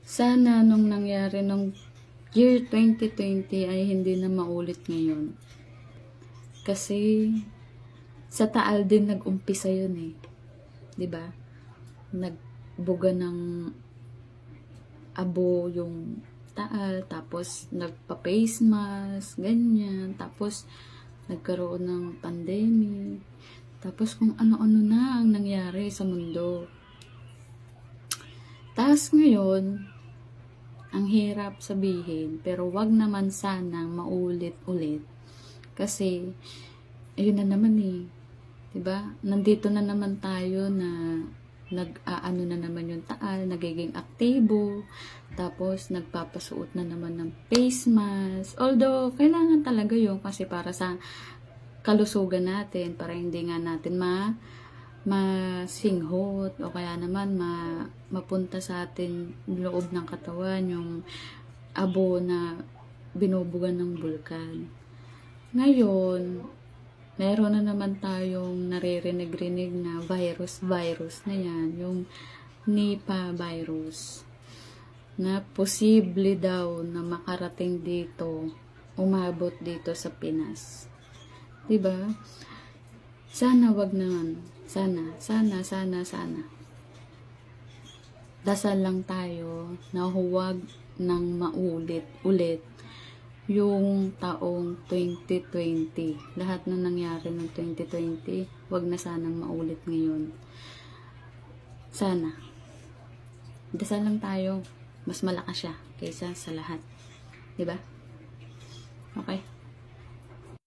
Sana nung nangyari nung year 2020 ay hindi na maulit ngayon. Kasi sa Taal din nag-umpisa yun eh. 'Di ba? Nagbuga ng abo yung Taal, tapos nagpa-face mask, ganyan. Tapos nagkaroon ng pandemic. Tapos kung ano-ano na ang nangyari sa mundo. Tapos ngayon, ang hirap sabihin, pero wag naman sanang maulit-ulit. Kasi, ayun na naman eh. 'Di ba? Nandito na naman tayo na nag-aano na naman yung Taal, nagiging aktibo, tapos nagpapasuot na naman ng face mask. Although, kailangan talaga yun kasi para sa kalusugan natin, para hindi nga natin masinghot o kaya naman mapunta sa atin loob ng katawan yung abo na binubugan ng bulkan. Ngayon, meron na naman tayong naririnig-rinig na virus na yan, yung Nipah virus, na posible daw na makarating dito, umabot dito sa Pinas. Diba? Sana wag naman. Sana. Dasal lang tayo na huwag nang maulit-ulit yung taong 2020. Lahat na nangyari ng 2020, wag na sanang maulit ngayon. Sana. Dasal lang tayo. Mas malakas siya kaysa sa lahat. Diba? Okay?